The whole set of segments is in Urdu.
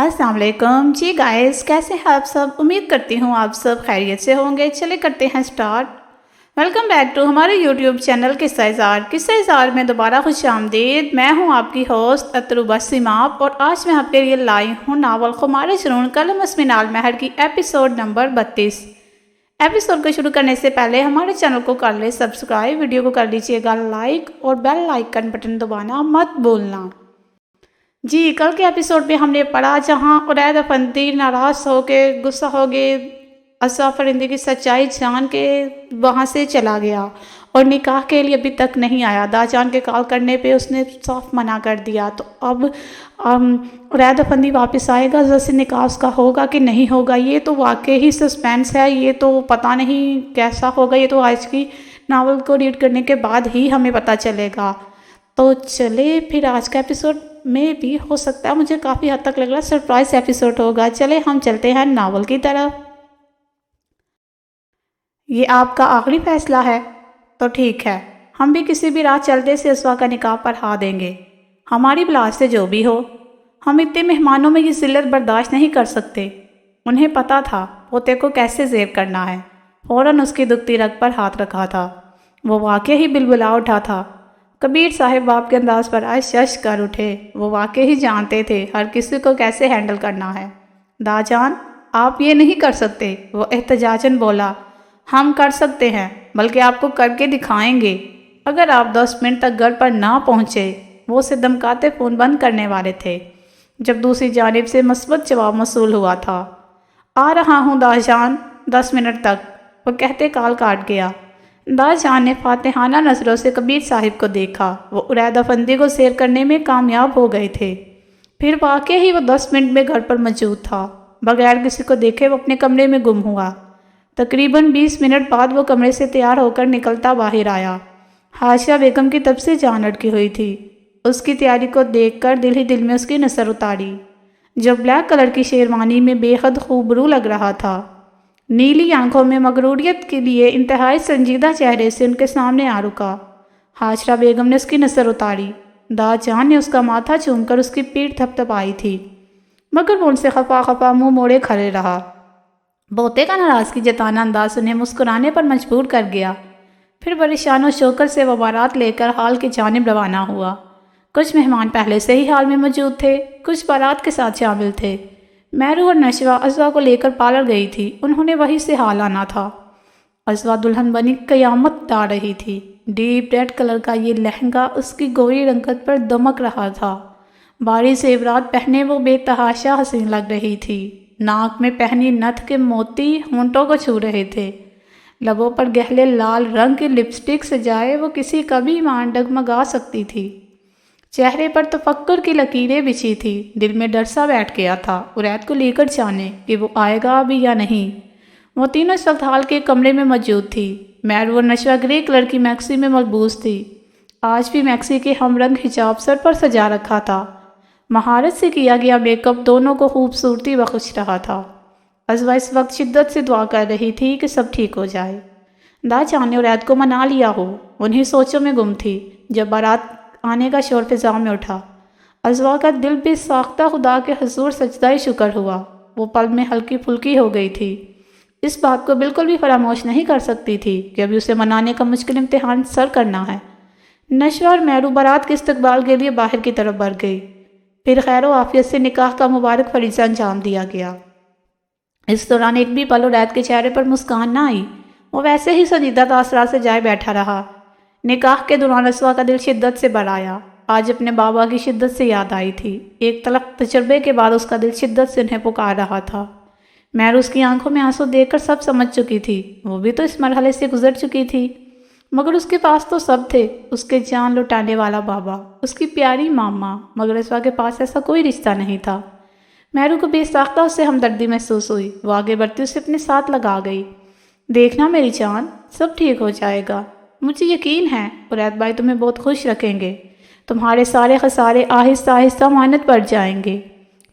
السلام علیکم جی گائز، کیسے ہیں آپ سب؟ امید کرتی ہوں آپ سب خیریت سے ہوں گے۔ چلے کرتے ہیں سٹارٹ۔ ویلکم بیک ٹو ہمارے یوٹیوب چینل قصہ اظہار۔ قصہ اظہار میں دوبارہ خوش آمدید۔ میں ہوں آپ کی ہوسٹ اطروبہ سیماب، اور آج میں آپ کے لیے لائی ہوں ناول خمار جنون قلم اسمنال مہر کی ایپیسوڈ نمبر 32۔ ایپیسوڈ کو شروع کرنے سے پہلے ہمارے چینل کو کر لیں سبسکرائب، ویڈیو کو کر لیجئے گا لائک اور بیل آئیکن بٹن دبانا مت بھولنا۔ جی کل کے ایپیسوڈ میں ہم نے پڑھا جہاں عرید افندی ناراض ہو کے غصہ ہو گئے اسوا فرندی کی سچائی جان کے وہاں سے چلا گیا اور نکاح کے لیے ابھی تک نہیں آیا۔ دا جان کے کال کرنے پہ اس نے صاف منع کر دیا۔ تو اب عرید افندی واپس آئے گا، جیسے نکاح اس کا ہوگا کہ نہیں ہوگا، یہ تو واقعی سسپینس ہے۔ یہ تو پتہ نہیں کیسا ہوگا، یہ تو آج کی ناول کو ریڈ کرنے کے بعد ہی ہمیں پتہ چلے گا۔ تو چلے پھر آج کا ایپیسوڈ میں بھی ہو سکتا ہے، مجھے کافی حد تک لگ رہا ہے سرپرائز ایپیسوڈ ہوگا۔ چلے ہم چلتے ہیں ناول کی طرف۔ یہ آپ کا آخری فیصلہ ہے؟ تو ٹھیک ہے، ہم بھی کسی بھی راہ چلتے سے اسوا کا نکاح پڑھا دیں گے، ہماری بلا سے جو بھی ہو۔ ہم اتنے مہمانوں میں یہ ذلت برداشت نہیں کر سکتے۔ انہیں پتا تھا پوتے کو کیسے زیب کرنا ہے۔ فوراً اس کی دکھتی رگ پر ہاتھ رکھا تھا۔ وہ واقعی ہی بلبلا اٹھا تھا۔ کبیر صاحب باپ کے انداز پر آج شش کر اٹھے۔ وہ واقعی ہی جانتے تھے ہر کسی کو کیسے ہینڈل کرنا ہے۔ دا جان، آپ یہ نہیں کر سکتے، وہ احتجاجاً بولا۔ ہم کر سکتے ہیں، بلکہ آپ کو کر کے دکھائیں گے اگر آپ 10 منٹ تک گھر پر نہ پہنچے۔ وہ اسے دمکاتے فون بند کرنے والے تھے جب دوسری جانب سے مثبت جواب موصول ہوا تھا۔ آ رہا ہوں دا جان، 10 منٹ تک، وہ کہتے کال کاٹ گیا۔ دا جان نے فاتحانہ نظروں سے کبیر صاحب کو دیکھا۔ وہ عرید افندی کو سیر کرنے میں کامیاب ہو گئے تھے۔ پھر واقعی ہی وہ 10 منٹ میں گھر پر موجود تھا۔ بغیر کسی کو دیکھے وہ اپنے کمرے میں گم ہوا۔ تقریباً 20 منٹ بعد وہ کمرے سے تیار ہو کر نکلتا باہر آیا۔ حاشیہ بیگم کی طرف سے جان اٹکی ہوئی تھی۔ اس کی تیاری کو دیکھ کر دل ہی دل میں اس کی نظر اتاری، جو بلیک کلر کی شیروانی میں بے حد خوبرو لگ رہا تھا۔ نیلی آنکھوں میں مغروریت کے لیے انتہائی سنجیدہ چہرے سے ان کے سامنے آ رکا۔ حاجرہ بیگم نے اس کی نظر اتاری۔ دا جان نے اس کا ماتھا چوم کر اس کی پیٹھ تھپ تھپائی تھی، مگر وہ ان سے خفا خفا منہ موڑے کھڑے رہا۔ بوتے کا ناراضگی جتانا انداز انہیں مسکرانے پر مجبور کر گیا۔ پھر بڑے شان و شوکت سے وہ بارات لے کر ہال کی جانب روانہ ہوا۔ کچھ مہمان پہلے سے ہی ہال میں موجود تھے، کچھ بارات کے ساتھ شامل تھے۔ میرو اور نشوہ اسوا کو لے کر پارلر گئی تھی، انہوں نے وہیں سے ہال آنا تھا۔ اسوا دلہن بنی قیامت ڈال رہی تھی۔ ڈیپ ریڈ کلر کا یہ لہنگا اس کی گوری رنگت پر دمک رہا تھا۔ باری زیورات پہنے وہ بے تحاشا حسین لگ رہی تھی۔ ناک میں پہنی نتھ کے موتی ہونٹوں کو چھو رہے تھے۔ لبوں پر گہرے لال رنگ کی لپسٹک سجائے وہ کسی کا بھی ایمان ڈگمگا سکتی تھی۔ چہرے پر تفکر کی لکیریں بچھی تھی۔ دل میں ڈر سا بیٹھ گیا تھا عرید کو لے کر جانے کہ وہ آئے گا بھی یا نہیں۔ وہ تینوں اس وقت ہال کے کمرے میں موجود تھی۔ میرو اور نشوہ گرے کلر کی میکسی میں ملبوس تھی۔ آج بھی میکسی کے ہم رنگ حجاب سر پر سجا رکھا تھا۔ مہارت سے کیا گیا میک اپ دونوں کو خوبصورتی بخش رہا تھا۔ اسوا اس وقت شدت سے دعا کر رہی تھی کہ سب ٹھیک ہو جائے۔ دا جان نے عرید کو منا لیا ہو، انہیں سوچوں میں گم تھی جب بارات آنے کا شور فضا میں اٹھا۔ اسوا کا دل بھی ساختہ خدا کے حضور سجدہ شکر ہوا۔ وہ پل میں ہلکی پھلکی ہو گئی تھی۔ اس بات کو بالکل بھی فراموش نہیں کر سکتی تھی کہ ابھی اسے منانے کا مشکل امتحان سر کرنا ہے۔ نشوہ اور میرو بارات کے استقبال کے لیے باہر کی طرف بڑھ گئی۔ پھر خیر و عافیت سے نکاح کا مبارک فریضہ انجام دیا گیا۔ اس دوران ایک بھی پل عرید کے چہرے پر مسکان نہ آئی۔ وہ ویسے ہی سنجیدہ تاثرات سے جائے بیٹھا رہا۔ نکاح کے دوران اسوا کا دل شدت سے بھر آیا۔ آج اپنے بابا کی شدت سے یاد آئی تھی۔ ایک تلخ تجربے کے بعد اس کا دل شدت سے انہیں پکار رہا تھا۔ میرو اس کی آنکھوں میں آنسو دیکھ کر سب سمجھ چکی تھی۔ وہ بھی تو اس مرحلے سے گزر چکی تھی، مگر اس کے پاس تو سب تھے۔ اس کے جان لٹانے والا بابا، اس کی پیاری ماما، مگر اسوا کے پاس ایسا کوئی رشتہ نہیں تھا۔ میرو کو بے ساختہ اس سے ہمدردی محسوس ہوئی۔ وہ آگے بڑھتی اسے اپنے ساتھ لگا گئی۔ دیکھنا میری جان، سب ٹھیک ہو جائے گا، مجھے یقین ہے عرید بھائی تمہیں بہت خوش رکھیں گے۔ تمہارے سارے خسارے آہستہ آہستہ مانت بڑھ جائیں گے،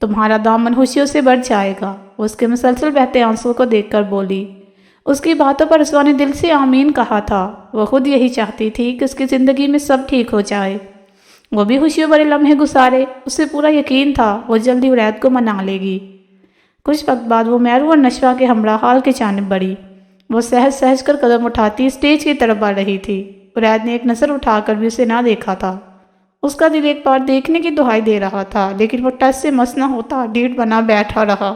تمہارا دامن خوشیوں سے بڑھ جائے گا۔ وہ اس کے مسلسل بہتے آنسوں کو دیکھ کر بولی۔ اس کی باتوں پر اسوا نے دل سے آمین کہا تھا۔ وہ خود یہی چاہتی تھی کہ اس کی زندگی میں سب ٹھیک ہو جائے۔ وہ بھی خوشیوں بھرے لمحے گزارے۔ اسے پورا یقین تھا وہ جلدی عرید کو منا لے گی۔ کچھ وقت بعد وہ مہرو اور نشوہ کے ہمراہ حال کی جانب بڑھی۔ وہ سہج سہج کر قدم اٹھاتی اسٹیج کی طرف بڑھ رہی تھی۔ عرید نے ایک نظر اٹھا کر بھی اسے نہ دیکھا تھا۔ اس کا دل ایک بار دیکھنے کی دہائی دے رہا تھا، لیکن وہ ٹس سے مس نہ ہوتا ڈیڑھ بنا بیٹھا رہا۔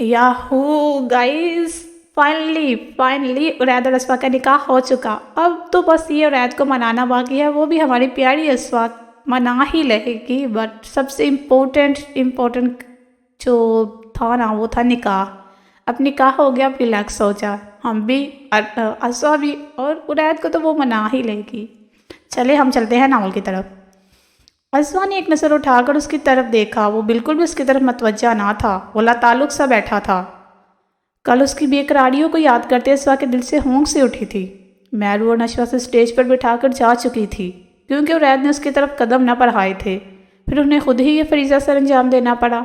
یاہو گائز، فائنلی عرید اور اسوا کا نکاح ہو چکا۔ اب تو بس یہ عرید کو منانا باقی ہے، وہ بھی ہماری پیاری اسوا منا ہی لگے گی۔ بٹ سب سے امپورٹنٹ جو تھا نا وہ تھا نکاح۔ اب نکاح ہو گیا، اب ریلیکس ہو جا، ہم بھی اسوا بھی، اور عرید کو تو وہ منا ہی لے گی۔ چلے ہم چلتے ہیں ناول کی طرف۔ اسوا نے ایک نظر اٹھا کر اس کی طرف دیکھا۔ وہ بالکل بھی اس کی طرف متوجہ نہ تھا، وہ لاتعلق سا بیٹھا تھا۔ کل اس کی بے قراریوں کو یاد کرتے اسوا کے دل سے ہونک سے اٹھی تھی۔ مہرو اور نشوہ سے اسٹیج پر بٹھا کر جا چکی تھی، کیونکہ عرید نے اس کی طرف قدم نہ بڑھائے تھے، پھر انہیں خود ہی یہ فریضہ سر انجام دینا پڑا۔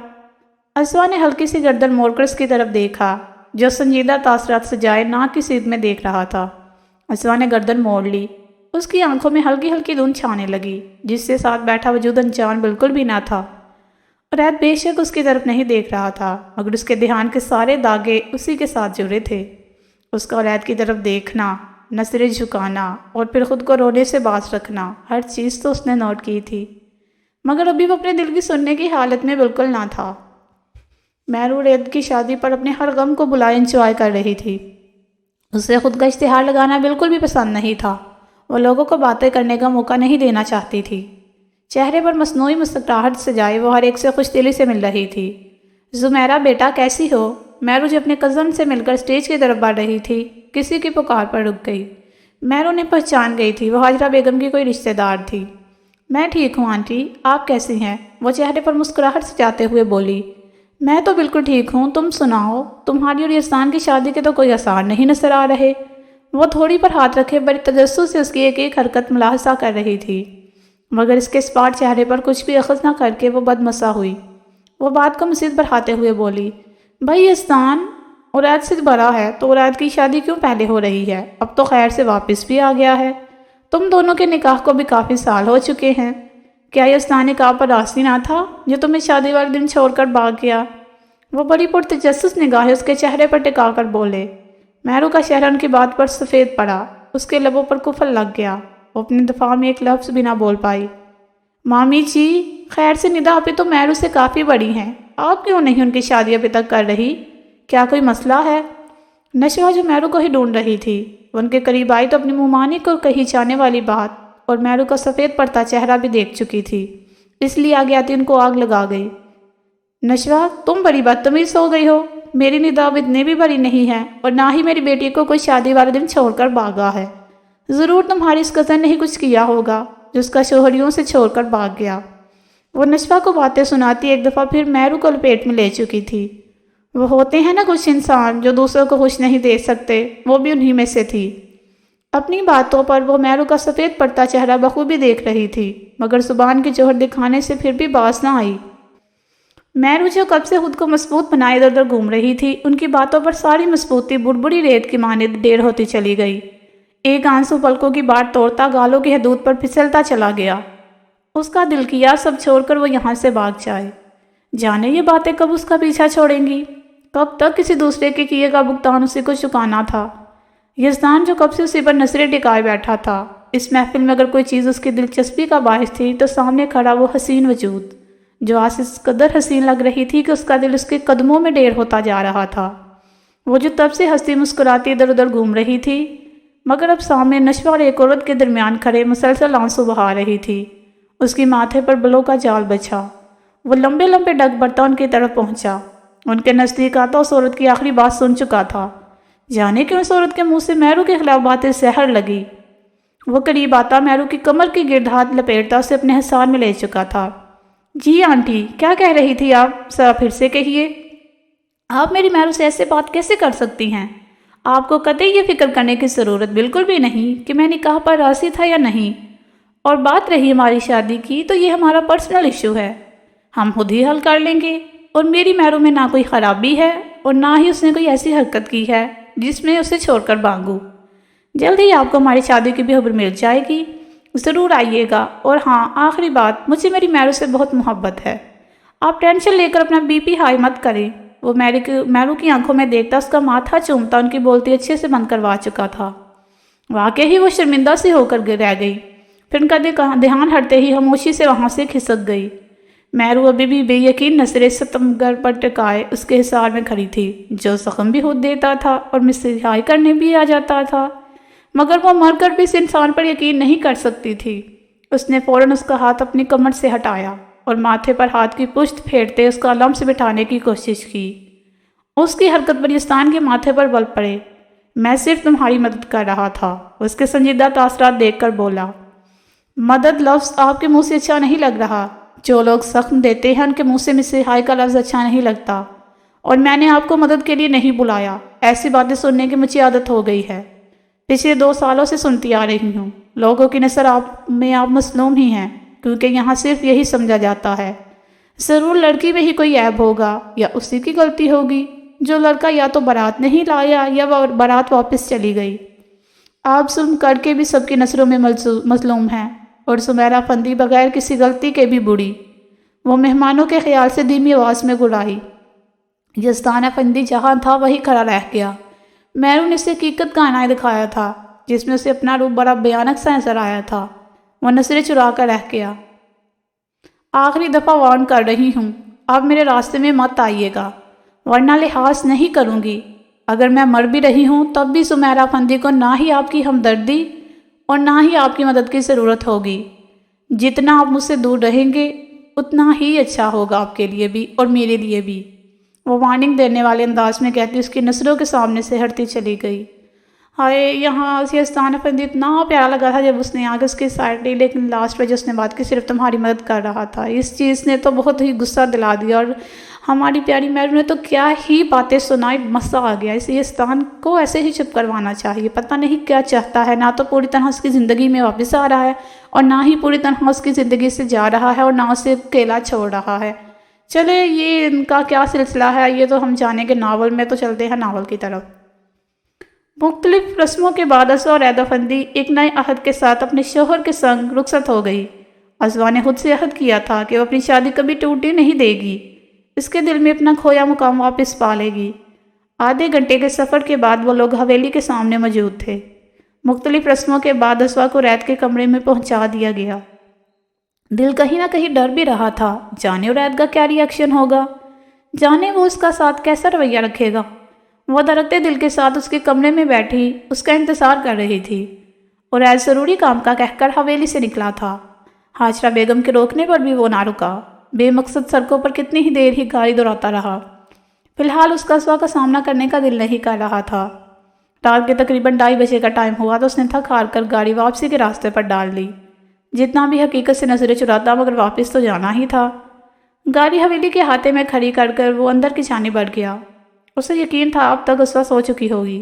اسوا نے ہلکی سی گردن موڑ کر اس کی طرف دیکھا، جو سنجیدہ تاثرات سجائے ناک کی سیدھ میں دیکھ رہا تھا۔ اسوا نے گردن موڑ لی، اس کی آنکھوں میں ہلکی ہلکی دھند چھانے لگی، جس سے ساتھ بیٹھا وجود انجان بالکل بھی نہ تھا۔ عرید بے شک اس کی طرف نہیں دیکھ رہا تھا، مگر اس کے دھیان کے سارے داغے اسی کے ساتھ جڑے تھے۔ اس کا عرید کی طرف دیکھنا، نظریں جھکانا اور پھر خود کو رونے سے باز رکھنا، ہر چیز تو اس نے نوٹ کی تھی، مگر ابھی وہ اپنے دل کی سننے کی حالت میں بالکل نہ تھا۔ مہرو عرید کی شادی پر اپنے ہر غم کو بلائے انجوائے کر رہی تھی۔ اسے خود کا اشتہار لگانا بالکل بھی پسند نہیں تھا، وہ لوگوں کو باتیں کرنے کا موقع نہیں دینا چاہتی تھی۔ چہرے پر مصنوعی مسکراہٹ سجائے وہ ہر ایک سے خوش دلی سے مل رہی تھی۔ زمیرہ بیٹا کیسی ہو؟ مہرو جو اپنے کزن سے مل کر اسٹیج کی طرف بڑھ رہی تھی، کسی کی پکار پر رک گئی۔ مہرو نے پہچان گئی تھی، وہ حاجرہ بیگم کی کوئی رشتہ دار تھی۔ میں ٹھیک ہوں آنٹی، آپ کیسی ہیں؟ وہ چہرے پر مسکراہٹ سجاتے ہوئے بولی۔ میں تو بالکل ٹھیک ہوں، تم سناؤ، تمہاری اور یزدان کی شادی کے تو کوئی آثار نہیں نظر آ رہے۔ وہ تھوڑی پر ہاتھ رکھے بڑی تجسس سے اس کی ایک ایک حرکت ملاحظہ کر رہی تھی، مگر اس کے اسپاٹ چہرے پر کچھ بھی اخذ نہ کر کے وہ بدمزہ ہوئی۔ وہ بات کو مزید بڑھاتے ہوئے بولی، بھائی یزدان عرید سے بڑا ہے تو عرید کی شادی کیوں پہلے ہو رہی ہے؟ اب تو خیر سے واپس بھی آ گیا ہے، تم دونوں کے نکاح کو بھی کافی سال ہو چکے ہیں۔ کیا یزدان نکاح پر راضی نہ تھا جو تمہیں شادی والے دن چھوڑ کر بھاگ گیا؟ وہ بڑی پرتجسس نگاہیں اس کے چہرے پر ٹکا کر بولے۔ مہرو کا چہرہ ان کی بات پر سفید پڑا، اس کے لبوں پر کفل لگ گیا، وہ اپنے دفاع میں ایک لفظ بھی نہ بول پائی۔ مامی جی، خیر سے ندا آپی تو مہرو سے کافی بڑی ہیں، آپ کیوں نہیں ان کی شادی ابھی تک کر رہی؟ کیا کوئی مسئلہ ہے؟ نشوہ جو مہرو کو ہی ڈھونڈ رہی تھی، وہ ان کے قریب آئی تو اپنی ممانی کو کہی جانے والی بات اور مہرو کا سفید پڑتا چہرہ بھی دیکھ چکی تھی، اس لیے آگے آتی ان کو آگ لگا گئی۔ نشوہ تم بڑی بدتمیز ہو گئی ہو، میری ندا اب اتنے بھی بڑی نہیں ہے اور نہ ہی میری بیٹی کو کوئی شادی والے دن چھوڑ کر بھاگا ہے۔ ضرور تمہاری اس کزن نے ہی کچھ کیا ہوگا جو اس کا شوہریوں سے چھوڑ کر بھاگ گیا۔ وہ نشوہ کو باتیں سناتی ایک دفعہ پھر مہرو کو لپیٹ میں لے چکی تھی۔ وہ ہوتے ہیں نا کچھ انسان جو دوسروں کو خوش نہیں دے سکتے، وہ بھی انہی میں سے تھی۔ اپنی باتوں پر وہ مہرو کا سفید پڑتا چہرہ بخوبی دیکھ رہی تھی، مگر زبان کی جوہر دکھانے سے پھر بھی باز نہ آئی۔ مہرو جو کب سے خود کو مضبوط بنائے ادھر ادھر گھوم رہی تھی، ان کی باتوں پر ساری مضبوطی بڑبڑی ریت کی مانند ڈھیر ہوتی چلی گئی۔ ایک آنسو پلکوں کی بات توڑتا گالوں کی حدود پر پھسلتا چلا گیا۔ اس کا دل کیا سب چھوڑ کر وہ یہاں سے بھاگ جائے۔ جانے یہ باتیں کب اس کا پیچھا چھوڑیں گی، کب تک کسی دوسرے کے کیے کا بھگتان اسی کو چکانا تھا۔ یزدان جو کب سے اسی پر نظریں ٹکائے بیٹھا تھا، اس محفل میں اگر کوئی چیز اس کی دلچسپی کا باعث تھی تو سامنے کھڑا وہ حسین وجود، جو آج اس قدر حسین لگ رہی تھی کہ اس کا دل اس کے قدموں میں ڈھیر ہوتا جا رہا تھا۔ وہ جو تب سے ہنستی مسکراتی ادھر ادھر گھوم رہی تھی، مگر اب سامنے نشوہ اور ایک عورت کے درمیان کھڑے مسلسل آنسو بہا رہی تھی۔ اس کی ماتھے پر بلوں کا جال بچھا، وہ لمبے لمبے ڈگ برتا ان کی طرف پہنچا، ان کے نزدیک آتا اس عورت کی آخری بات سن چکا تھا۔ جانے کیوں اس عورت کے منہ سے مہرو کے خلاف باتیں زہر لگی۔ وہ قریب آتا مہرو کی کمر کی گرد ہاتھ لپیٹتا اسے اپنے حصار میں لے چکا تھا۔ جی آنٹی، کیا کہہ رہی تھی آپ؟ ذرا پھر سے کہیے۔ آپ میری مہرو سے ایسے بات کیسے کر سکتی ہیں؟ آپ کو قطعی یہ فکر کرنے کی ضرورت بالکل بھی نہیں کہ میں نکاح پر راضی تھا یا نہیں، اور بات رہی ہماری شادی کی تو یہ ہمارا پرسنل ایشو ہے، ہم خود ہی حل کر لیں گے، اور میری مہرو میں نہ کوئی خرابی ہے اور نہ ہی اس نے کوئی ایسی حرکت کی ہے جس میں اسے چھوڑ کر بھاگوں۔ جلد ہی آپ کو ہماری شادی کی بھی خبر مل جائے گی، ضرور آئیے گا، اور ہاں آخری بات، مجھے میری میرو سے بہت محبت ہے، آپ ٹینشن لے کر اپنا بی پی ہائی مت کریں۔ وہ میرو کی آنکھوں میں دیکھتا اس کا ماتھا چومتا ان کی بولتی اچھے سے بند کروا چکا تھا۔ واقعی وہ شرمندہ سی ہو کر رہ گئی، پھر ان کا دھیان ہٹتے ہی خاموشی سے وہاں سے کھسک گئی۔ میرو ابھی بھی بے یقین نظریں ستمگر پر ٹکائے اس کے حصار میں کھڑی تھی، جو زخم بھی ہو دیتا تھا اور مسحائی کرنے بھی آ جاتا تھا، مگر وہ مر کر بھی اس انسان پر یقین نہیں کر سکتی تھی۔ اس نے فوراً اس کا ہاتھ اپنی کمر سے ہٹایا اور ماتھے پر ہاتھ کی پشت پھیرتے اس کا لمس بٹھانے کی کوشش کی۔ اس کی حرکت بلستان کے ماتھے پر بل پڑے۔ میں صرف تمہاری مدد کر رہا تھا، اس کے سنجیدہ تاثرات دیکھ کر بولا۔ مدد لفظ آپ کے منہ سے اچھا نہیں لگ رہا، جو لوگ زخم دیتے ہیں ان کے منہ سے مسحائی کا لفظ اچھا نہیں لگتا، اور میں نے آپ کو مدد کے لیے نہیں بلایا، ایسی باتیں سننے کی مجھے عادت ہو گئی ہے، پچھلے 2 سالوں سے سنتی آ رہی ہوں۔ لوگوں کی نظر آپ مظلوم ہی ہیں، کیونکہ یہاں صرف یہی سمجھا جاتا ہے۔ ضرور لڑکی میں ہی کوئی عیب ہوگا یا اسی کی غلطی ہوگی، جو لڑکا یا تو بارات نہیں لایا یا بارات واپس چلی گئی۔ آپ ظلم کر کے بھی سب کی نظروں میں مظلوم ہیں، اور سمیرہ افندی بغیر کسی غلطی کے بھی بری۔ وہ مہمانوں کے خیال سے دھیمی آواز میں گڑائی۔ یزدان افندی جہاں تھا وہی کھڑا رہ گیا۔ میرو نے اسے حقیقت کا آئینہ دکھایا تھا، جس میں اسے اپنا روپ بڑا بھیانک سا نظر آیا تھا۔ وہ نظریں چرا کر رہ گیا۔ آخری دفعہ وارن کر رہی ہوں، اب میرے راستے میں مت آئیے گا، ورنہ لحاظ نہیں کروں گی۔ اگر میں مر بھی رہی ہوں تب بھی سمیرہ افندی کو نہ ہی آپ کی ہمدردی اور نہ ہی آپ کی مدد کی ضرورت ہوگی۔ جتنا آپ مجھ سے دور رہیں گے اتنا ہی اچھا ہوگا آپ کے لیے بھی اور میرے لیے بھی، وہ وارننگ دینے والے انداز میں کہتی اس کی نظروں کے سامنے سے ہٹتی چلی گئی۔ ہائے، یہاں یزدان افندی اتنا پیارا لگا تھا جب اس نے آگے اس کی سائڈ لی، لیکن لاسٹ پہ جو اس نے بات کی صرف تمہاری مدد کر رہا تھا، اس چیز نے تو بہت ہی غصہ دلا دیا، اور ہماری پیاری میرو نے تو کیا ہی باتیں سنائی، مزہ آ گیا۔ اس یزدان کو ایسے ہی چپ کروانا چاہیے، پتہ نہیں کیا چاہتا ہے، نہ تو پوری طرح اس کی زندگی میں واپس آ رہا ہے اور نہ ہی پوری طرح اس کی زندگی سے جا رہا ہے اور نہ اسے اکیلا چھوڑ رہا ہے۔ چلے یہ ان کا کیا سلسلہ ہے یہ تو ہم جانیں گے، ناول میں تو چلتے ہیں ناول کی طرف۔ مختلف رسموں کے بعد ازوا اور عید افندی ایک نئے عہد کے ساتھ اپنے شوہر کے سنگ رخصت ہو گئی۔ ازوا نے خود سے عہد کیا تھا کہ وہ اپنی شادی کبھی ٹوٹنے نہیں دے گی، اس کے دل میں اپنا کھویا مقام واپس پا لے گی۔ آدھے گھنٹے کے سفر کے بعد وہ لوگ حویلی کے سامنے موجود تھے۔ مختلف رسموں کے بعد ازوا کو ریت کے کمرے میں پہنچا دیا گیا۔ دل کہیں نہ کہیں ڈر بھی رہا تھا، جانے اور ریت کا کیا ری ایکشن ہوگا، جانے وہ اس کا ساتھ کیسا رویہ رکھے گا۔ وہ دھڑکتے دل کے ساتھ اس کے کمرے میں بیٹھی اس کا انتظار کر رہی تھی، اور ریت ضروری کام کا کہہ کر حویلی سے نکلا تھا۔ ہاجرہ بیگم کے روکنے پر بھی وہ نہ رکا، بے مقصد سڑکوں پر کتنی ہی دیر ہی گاڑی دوڑاتا رہا۔ فی الحال اس کا ازوا کا سامنا کرنے کا دل نہیں کر رہا تھا۔ رات کے تقریباً 2:30 بجے کا ٹائم ہوا تو اس نے تھک ہار کر گاڑی واپسی کے راستے پر ڈال لی۔ جتنا بھی حقیقت سے نظریں چراتا مگر واپس تو جانا ہی تھا۔ گاڑی حویلی کے ہاتھے میں کھڑی کر کر وہ اندر کی جانب بڑھ گیا۔ اسے یقین تھا اب تک ازوا سو چکی ہوگی۔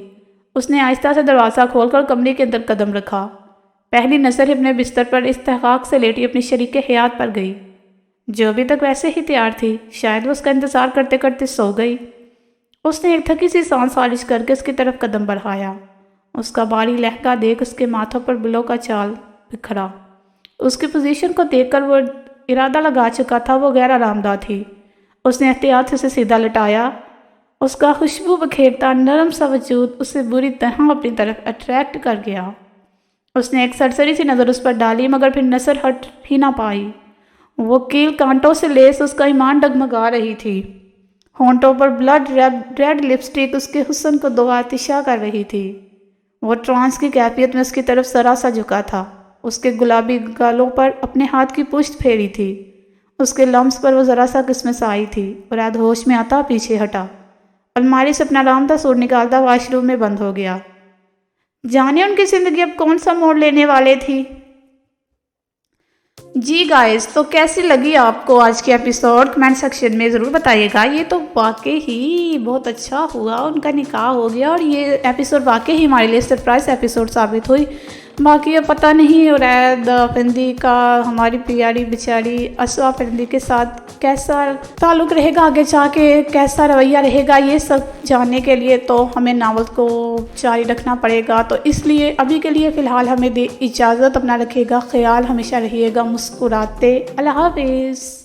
اس نے آہستہ سے دروازہ کھول کر کمرے کے اندر قدم رکھا۔ پہلی نظر اپنے بستر پر استحقاق سے لیٹی اپنی شریک حیات پر گئی، جو ابھی تک ویسے ہی تیار تھی۔ شاید وہ اس کا انتظار کرتے کرتے سو گئی۔ اس نے ایک تھکی سی سانس خارج کر کے اس کی طرف قدم بڑھایا۔ اس کا بھاری لہکا دیکھ اس کے ماتھوں پر بلوں کا چال بکھرا۔ اس کی پوزیشن کو دیکھ کر وہ ارادہ لگا چکا تھا وہ غیر آرام دہ تھی۔ اس نے احتیاط سے اسے سیدھا لٹایا۔ اس کا خوشبو بکھیرتا نرم سا وجود اسے بری طرح اپنی طرف اٹریکٹ کر گیا۔ اس نے ایک سرسری سی نظر اس پر ڈالی مگر پھر نظر ہٹ ہی نہ پائی۔ وہ کیل کانٹوں سے لیس اس کا ایمان ڈگمگا رہی تھی۔ ہونٹوں پر بلڈ ریڈ لپسٹک اس کے حسن کو دو آتشا کر رہی تھی۔ وہ ٹرانس کی کیفیت میں اس کی طرف ذرا سا جھکا تھا۔ اس کے گلابی گالوں پر اپنے ہاتھ کی پشت پھیری تھی۔ اس کے لمس پر وہ ذرا سا قسمت آئی تھی اور عید ہوش میں آتا پیچھے ہٹا۔ الماری سے اپنا آرام دہ سوٹ نکالتا واش روم میں بند ہو گیا۔ جانے ان کی زندگی اب کون سا موڑ لینے والے تھی۔ جی گائز، تو کیسی لگی آپ کو آج کی ایپیسوڈ؟ کمنٹ سیکشن میں ضرور بتائیے گا۔ یہ تو واقعی ہی بہت اچھا ہوا، ان کا نکاح ہو گیا، اور یہ ایپیسوڈ واقعی ہی ہمارے لیے سرپرائز ایپیسوڈ ثابت ہوئی۔ باقی اب پتہ نہیں عرید افندی کا ہماری پیاری بیچاری اسوا افندی کے ساتھ کیسا تعلق رہے گا، آگے جا کے کیسا رویہ رہے گا، یہ سب جاننے کے لیے تو ہمیں ناول کو جاری رکھنا پڑے گا۔ تو اس لیے ابھی کے لیے فی الحال ہمیں اجازت، اپنا رکھیے گا خیال، ہمیشہ رہیے گا مسکراتے۔ اللہ حافظ۔